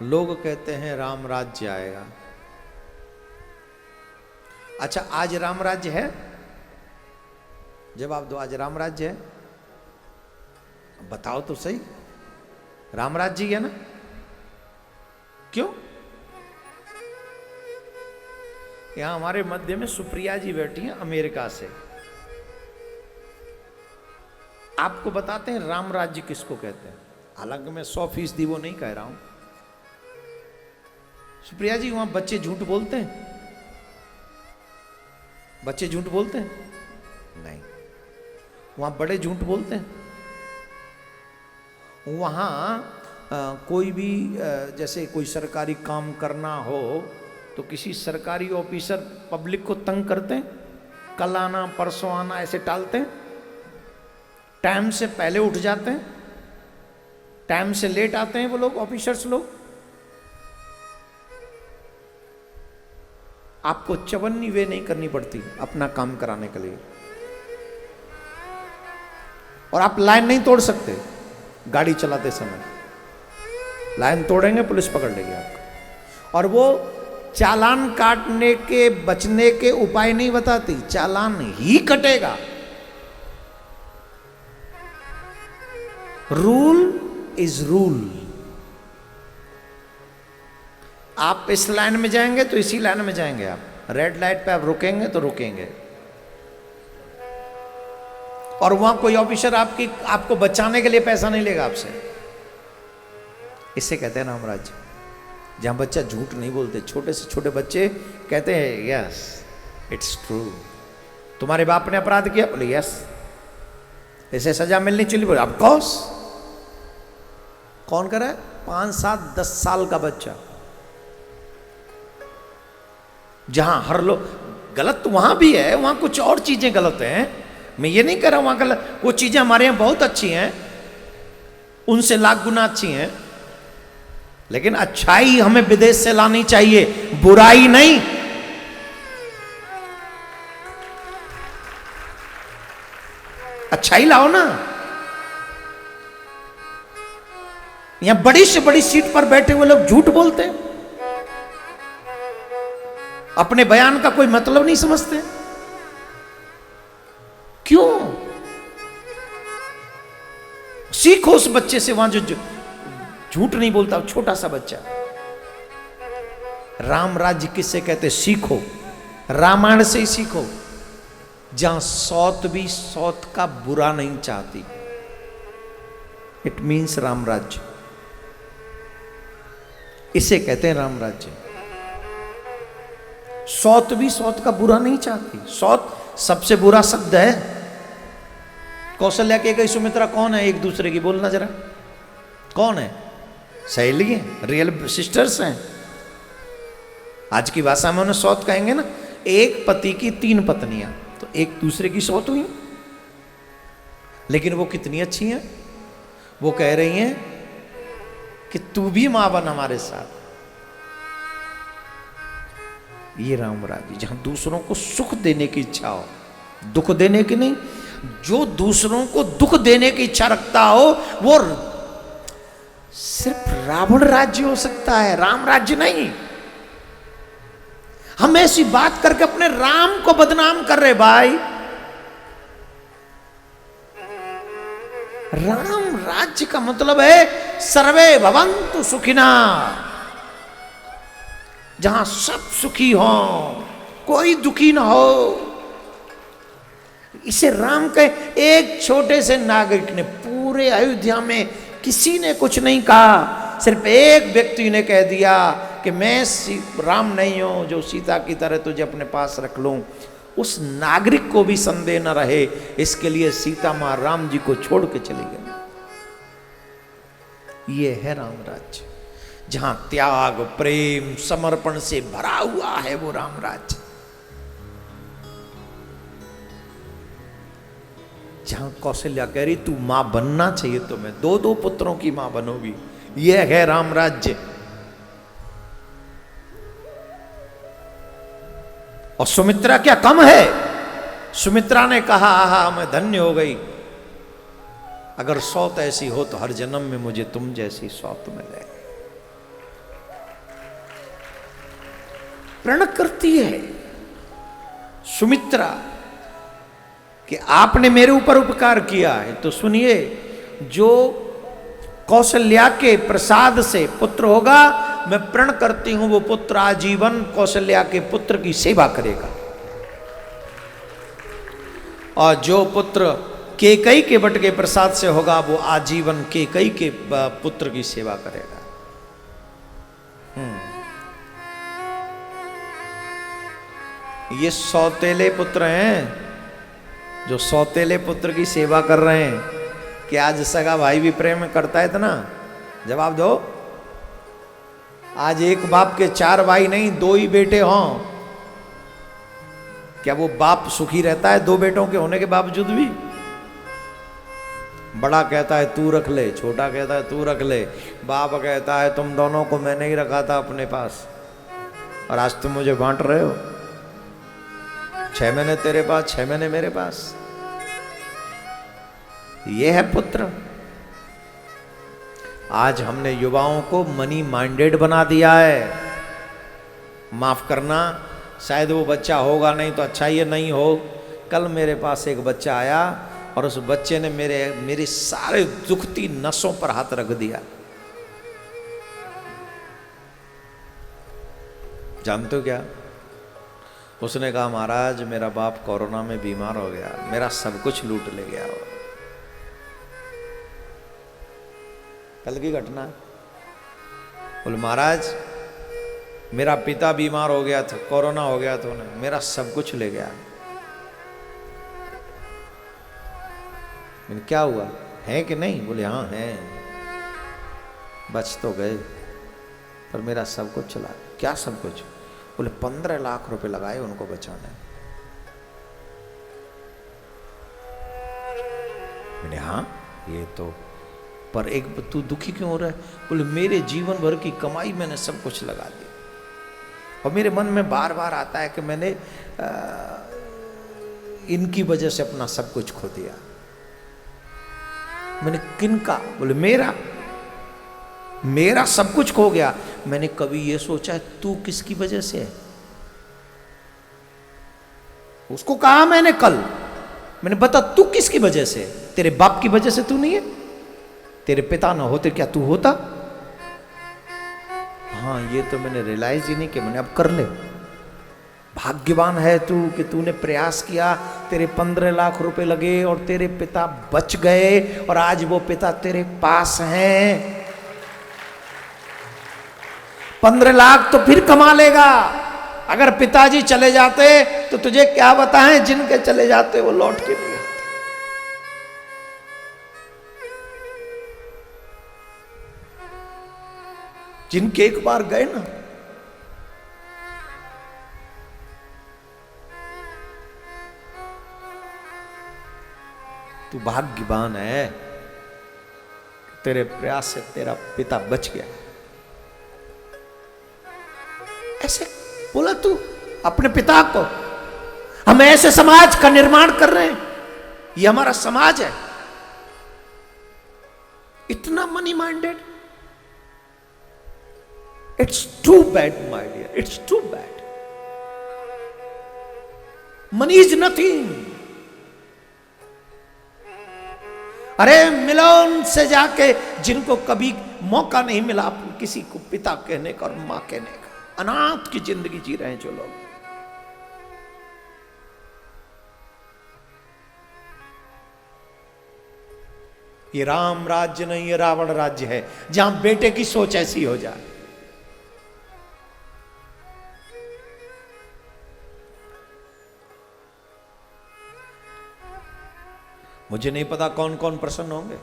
लोग कहते हैं राम राज्य आएगा। अच्छा, आज राम राज्य है? जवाब दो, आज राम राज्य है? बताओ तो सही, राम राज्य है ना? क्यों? यहां हमारे मध्य में सुप्रिया जी बैठी हैं अमेरिका से। आपको बताते हैं राम राज्य किसको कहते हैं। हालांकि मैं 100% वो नहीं कह रहा हूं। सुप्रिया जी, वहां बच्चे झूठ बोलते हैं? बच्चे झूठ बोलते हैं? नहीं। वहां बड़े झूठ बोलते हैं? वहां कोई भी जैसे कोई सरकारी काम करना हो तो किसी सरकारी ऑफिसर पब्लिक को तंग करते हैं, कल आना परसों आना ऐसे टालते हैं, टाइम से पहले उठ जाते हैं, टाइम से लेट आते हैं वो लोग, ऑफिसर्स लोग। आपको चवन्नी वे नहीं करनी पड़ती अपना काम कराने के लिए, और आप लाइन नहीं तोड़ सकते गाड़ी चलाते समय। लाइन तोड़ेंगे पुलिस पकड़ लेगी आपको। और वो चालान काटने के बचने के उपाय नहीं बताती, चालान ही कटेगा। Rule is rule. आप इस लाइन में जाएंगे तो इसी लाइन में जाएंगे। आप रेड लाइट पे आप रुकेंगे तो रुकेंगे, और वहां कोई ऑफिसर आपको बचाने के लिए पैसा नहीं लेगा आपसे। इसे कहते हैं राम राज्य, जहां बच्चा झूठ नहीं बोलते। छोटे से छोटे बच्चे कहते हैं यस इट्स ट्रू। तुम्हारे बाप ने अपराध किया? बोले यस। इसे सजा मिलनी चाहिए? बोले ऑफ कोर्स। कौन करे? 5, 7, 10 साल का बच्चा। जहां हर लोग गलत तो वहां भी है, वहां कुछ और चीजें गलत हैं। मैं ये नहीं कह रहा वहां गलत, वो चीजें हमारे यहां बहुत अच्छी हैं, उनसे लाख गुना अच्छी हैं। लेकिन अच्छाई हमें विदेश से लानी चाहिए, बुराई नहीं। अच्छाई लाओ ना। यहां बड़ी से बड़ी सीट पर बैठे हुए लोग झूठ बोलते हैं, अपने बयान का कोई मतलब नहीं समझते। क्यों? सीखो उस बच्चे से, वहां जो झूठ नहीं बोलता, छोटा सा बच्चा। राम राज्य किससे कहते? सीखो, रामायण से ही सीखो, जहां सौत भी सौत का बुरा नहीं चाहती। इट मीन्स राम राज्य। इसे कहते हैं राम राज्य। सौत भी सौत का बुरा नहीं चाहती। सौत सबसे बुरा शब्द है। कौशल्या के गई सुमित्रा कौन है एक दूसरे की? बोलना जरा, कौन है? सहेली है, रियल सिस्टर्स हैं। आज की भाषा में उन्हें सौत कहेंगे ना। एक पति की 3 पत्नियां, तो एक दूसरे की सौत हुई। लेकिन वो कितनी अच्छी हैं। वो कह रही हैं कि तू भी मां बन हमारे साथ। ये राम राज्य, जहां दूसरों को सुख देने की इच्छा हो, दुख देने की नहीं। जो दूसरों को दुख देने की इच्छा रखता हो वो सिर्फ रावण राज्य हो सकता है, राम राज्य नहीं। हम ऐसी बात करके अपने राम को बदनाम कर रहे भाई। राम राज्य का मतलब है सर्वे भवन्तु सुखिना, जहां सब सुखी हो, कोई दुखी ना हो। इसे राम के एक छोटे से नागरिक ने, पूरे अयोध्या में किसी ने कुछ नहीं कहा, सिर्फ एक व्यक्ति ने कह दिया कि मैं राम नहीं हूं जो सीता की तरह तुझे अपने पास रख लूं। उस नागरिक को भी संदेह न रहे, इसके लिए सीता मां राम जी को छोड़ के चली गई। ये है राम राज्य, जहां त्याग, प्रेम, समर्पण से भरा हुआ है वो राम राज्य। जहां कौशल्या कह रही तू मां बनना चाहिए, तो मैं 2-2 पुत्रों की मां बनोगी। यह है राम राज्य। और सुमित्रा क्या कम है? सुमित्रा ने कहा आहा मैं धन्य हो गई, अगर सौत ऐसी हो तो हर जन्म में मुझे तुम जैसी सौत मिले। प्रण करती है सुमित्रा कि आपने मेरे ऊपर उपकार किया है, तो सुनिए, जो कौशल्या के प्रसाद से पुत्र होगा, मैं प्रण करती हूं वो पुत्र आजीवन कौशल्या के पुत्र की सेवा करेगा। और जो पुत्र केकई के बट के प्रसाद से होगा, वो आजीवन केकई के पुत्र की सेवा करेगा। ये सौतेले पुत्र हैं जो सौतेले पुत्र की सेवा कर रहे हैं कि आज सगा भाई भी प्रेम करता है इतना। जवाब दो। आज एक बाप के 4 भाई नहीं, 2 ही बेटे हों, क्या वो बाप सुखी रहता है 2 बेटों के होने के बावजूद भी? बड़ा कहता है तू रख ले, छोटा कहता है तू रख ले, बाप कहता है तुम दोनों को मैंने ही रखा था अपने पास और आज तुम मुझे बांट रहे हो। 6 महीने तेरे पास, 6 महीने मेरे पास। ये है पुत्र। आज हमने युवाओं को मनी माइंडेड बना दिया है। माफ करना, शायद वो बच्चा होगा नहीं तो अच्छा ये नहीं हो। कल मेरे पास एक बच्चा आया और उस बच्चे ने मेरी सारे दुखती नसों पर हाथ रख दिया। जानते हो क्या? उसने कहा महाराज मेरा बाप कोरोना में बीमार हो गया, मेरा सब कुछ लूट ले गया। कल की घटना है। बोले महाराज मेरा पिता बीमार हो गया था, कोरोना हो गया था, उन्हें मेरा सब कुछ ले गया। क्या हुआ है कि नहीं? बोले हाँ है, बच तो गए पर मेरा सब कुछ चला। क्या सब कुछ? बोले 15 लाख रुपए लगाए उनको बचाने। मैंने हाँ ये तो, पर एक तू दुखी क्यों हो रहा है? बोले मेरे जीवन भर की कमाई मैंने सब कुछ लगा दी और मेरे मन में बार बार आता है कि मैंने इनकी वजह से अपना सब कुछ खो दिया। मैंने किनका? बोले मेरा सब कुछ खो गया। मैंने कभी ये सोचा है तू किसकी वजह से है? उसको कहा मैंने कल, मैंने बता तू किसकी वजह से? तेरे बाप की वजह से तू नहीं है? तेरे पिता ना होते क्या तू होता? हाँ ये तो मैंने रियलाइज ही नहीं किया। मैंने अब कर ले। भाग्यवान है तू कि तूने प्रयास किया, तेरे 15 लाख रुपए लगे और तेरे पिता बच गए और आज वो पिता तेरे पास हैं। 15 लाख तो फिर कमा लेगा। अगर पिताजी चले जाते तो तुझे क्या बताएं, जिनके चले जाते वो लौट के नहीं आते। जिनके एक बार गए ना, तू भाग्यवान है, तेरे प्रयास से तेरा पिता बच गया। ऐसे बोला तू अपने पिता को। हम ऐसे समाज का निर्माण कर रहे हैं, ये हमारा समाज है। इतना money minded, it's too bad my dear, it's too bad. Money is nothing. अरे मिलो उनसे जाके जिनको कभी मौका नहीं मिला किसी को पिता कहने का और मां कहने का। अनाथ की जिंदगी जी रहे हैं जो लोग। ये राम राज्य नहीं, ये रावण राज्य है, जहां बेटे की सोच ऐसी हो जाए। मुझे नहीं पता कौन कौन प्रसन्न होंगे,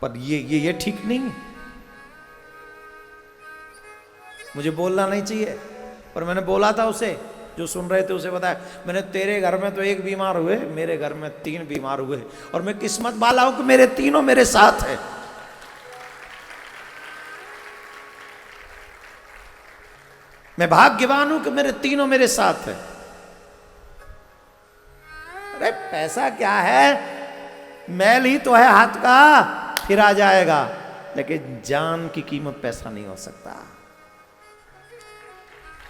पर ये ठीक नहीं है। मुझे बोलना नहीं चाहिए, पर मैंने बोला था उसे, जो सुन रहे थे उसे बताया मैंने, तेरे घर में तो 1 बीमार हुए, मेरे घर में 3 बीमार हुए और मैं किस्मत वाला हूं कि मेरे तीनों मेरे साथ है। मैं भाग्यवान हूं कि मेरे तीनों मेरे साथ है। अरे पैसा क्या है, मैल ही तो है हाथ का, फिर आ जाएगा। लेकिन जान की कीमत पैसा नहीं हो सकता।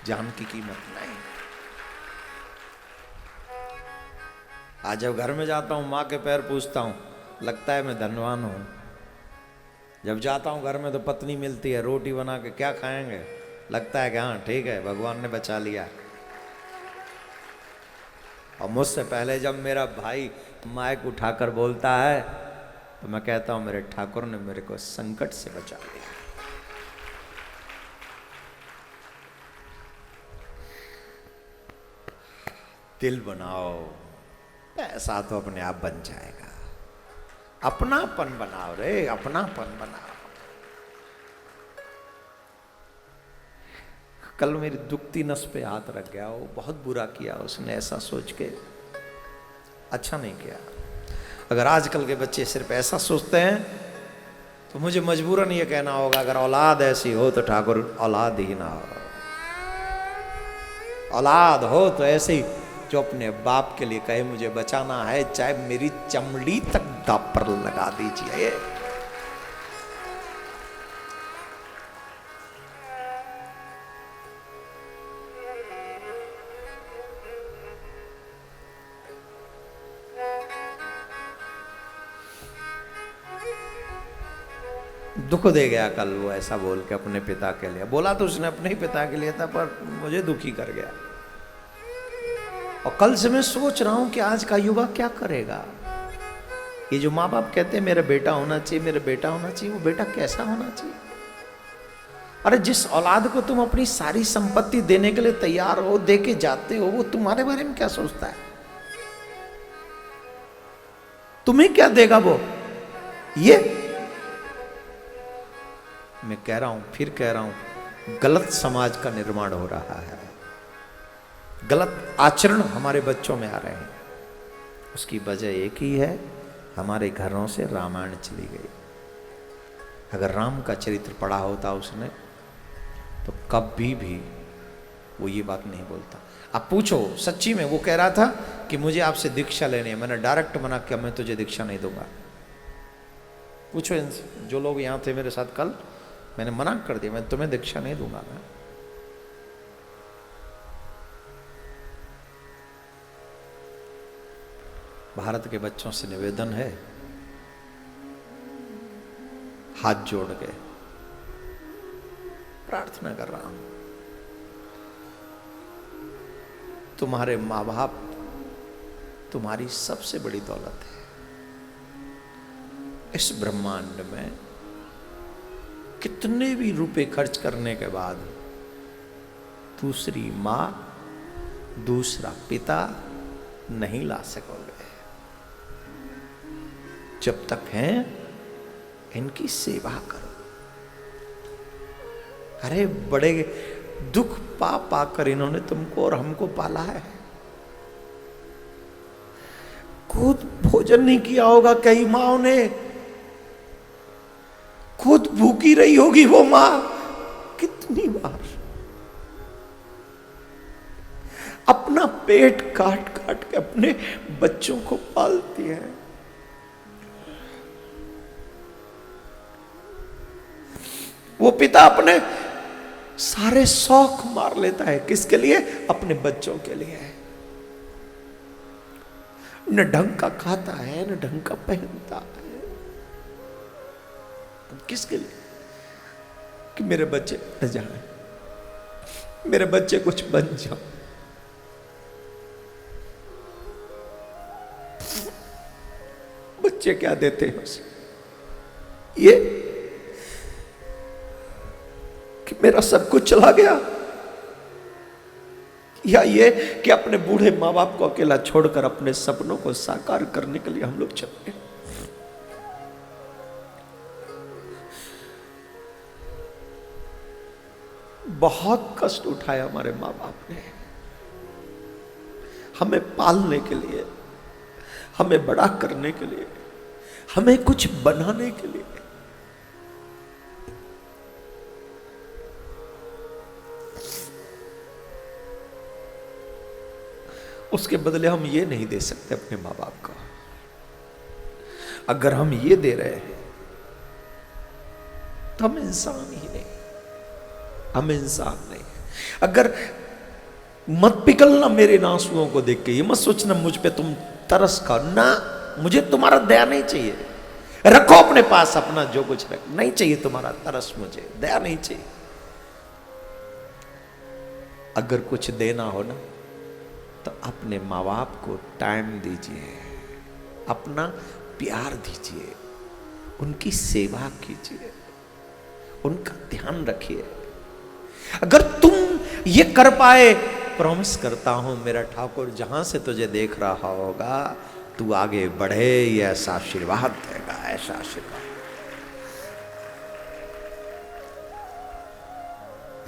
जान की कीमत नहीं। आज जब घर में जाता हूं माँ के पैर पूछता हूं, लगता है मैं धनवान हूं। जब जाता हूं घर में तो पत्नी मिलती है, रोटी बना के, क्या खाएंगे, लगता है कि हाँ ठीक है भगवान ने बचा लिया। और मुझसे पहले जब मेरा भाई माइक उठाकर बोलता है तो मैं कहता हूं मेरे ठाकुर ने मेरे को संकट से बचा लिया। दिल बनाओ, पैसा तो अपने आप बन जाएगा। अपनापन बनाओ रे, अपनापन बनाओ। कल मेरी दुखती नस पे हाथ रख गया, वो बहुत बुरा किया उसने, ऐसा सोच के अच्छा नहीं किया। अगर आजकल के बच्चे सिर्फ ऐसा सोचते हैं तो मुझे मजबूरन ये कहना होगा, अगर औलाद ऐसी हो तो ठाकुर औलाद ही ना हो। औलाद हो तो ऐसे ही जो अपने बाप के लिए कहे मुझे बचाना है, चाहे मेरी चमड़ी तक दापर लगा दीजिए। दुख दे गया कल वो ऐसा बोल के अपने पिता के लिए। बोला तो उसने अपने ही पिता के लिए था, पर मुझे दुखी कर गया। और कल से मैं सोच रहा हूं कि आज का युवा क्या करेगा। ये जो माँ बाप कहते हैं मेरा बेटा होना चाहिए, मेरा बेटा होना चाहिए, वो बेटा कैसा होना चाहिए? अरे जिस औलाद को तुम अपनी सारी संपत्ति देने के लिए तैयार हो, दे के जाते हो, वो तुम्हारे बारे में क्या सोचता है? तुम्हें क्या देगा वो? ये मैं कह रहा हूं, फिर कह रहा हूं, गलत समाज का निर्माण हो रहा है। गलत आचरण हमारे बच्चों में आ रहे हैं। उसकी वजह एक ही है, हमारे घरों से रामायण चली गई। अगर राम का चरित्र पढ़ा होता उसने तो कभी भी वो ये बात नहीं बोलता। अब पूछो, सच्ची में वो कह रहा था कि मुझे आपसे दीक्षा लेनी है, मैंने डायरेक्ट मना किया, मैं तुझे दीक्षा नहीं दूंगा। पूछो इनसे, जो लोग यहां थे मेरे साथ कल, मैंने मना कर दिया, मैं तुम्हें दीक्षा नहीं दूंगा। मैं भारत के बच्चों से निवेदन है, हाथ जोड़ के प्रार्थना कर रहा हूं, तुम्हारे मां बाप तुम्हारी सबसे बड़ी दौलत है। इस ब्रह्मांड में कितने भी रुपए खर्च करने के बाद दूसरी मां, दूसरा पिता नहीं ला सकोगे। जब तक हैं इनकी सेवा करो। अरे बड़े दुख पा पाकर इन्होंने तुमको और हमको पाला है। खुद भोजन नहीं किया होगा कई माओ ने, खुद भूखी रही होगी वो मां कितनी बार। अपना पेट काट काट के अपने बच्चों को पालती है। वो पिता अपने सारे शौक मार लेता है, किसके लिए? अपने बच्चों के लिए। न ढंग का खाता है, न ढंग का पहनता है। किसके लिए? कि मेरे बच्चे न जाए, मेरे बच्चे कुछ बन जाओ। बच्चे क्या देते हैं उसे? ये कि मेरा सब कुछ चला गया, या ये कि अपने बूढ़े माँ बाप को अकेला छोड़कर अपने सपनों को साकार करने के लिए हम लोग चलते हैं। बहुत कष्ट उठाया हमारे माँ बाप ने हमें पालने के लिए, हमें बड़ा करने के लिए, हमें कुछ बनाने के लिए। उसके बदले हम ये नहीं दे सकते अपने माँ बाप को। अगर हम ये दे रहे हैं तो हम इंसान ही नहीं, हम इंसान नहीं। अगर मत पिघलना मेरे आंसुओं को देख के, ये मत सोचना मुझ पे तुम तरस खाओ ना, मुझे तुम्हारा दया नहीं चाहिए। रखो अपने पास अपना जो कुछ रख, नहीं चाहिए तुम्हारा तरस, मुझे दया नहीं चाहिए। अगर कुछ देना हो ना तो अपने माँ बाप को टाइम दीजिए, अपना प्यार दीजिए, उनकी सेवा कीजिए, उनका ध्यान रखिए। अगर तुम ये कर पाए, प्रॉमिस करता हूं मेरा ठाकुर जहां से तुझे देख रहा होगा तू आगे बढ़े, ये ऐसा आशीर्वाद देगा, ऐसा आशीर्वाद।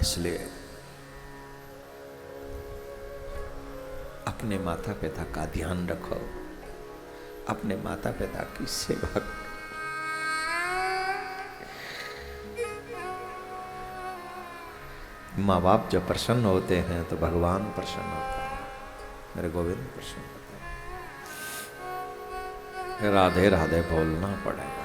इसलिए अपने माता पिता का ध्यान रखो, अपने माता पिता की सेवा करो। माँ बाप जब प्रसन्न होते हैं तो भगवान प्रसन्न होता है, मेरे गोविंद प्रसन्न होता है। राधे राधे बोलना पड़ेगा।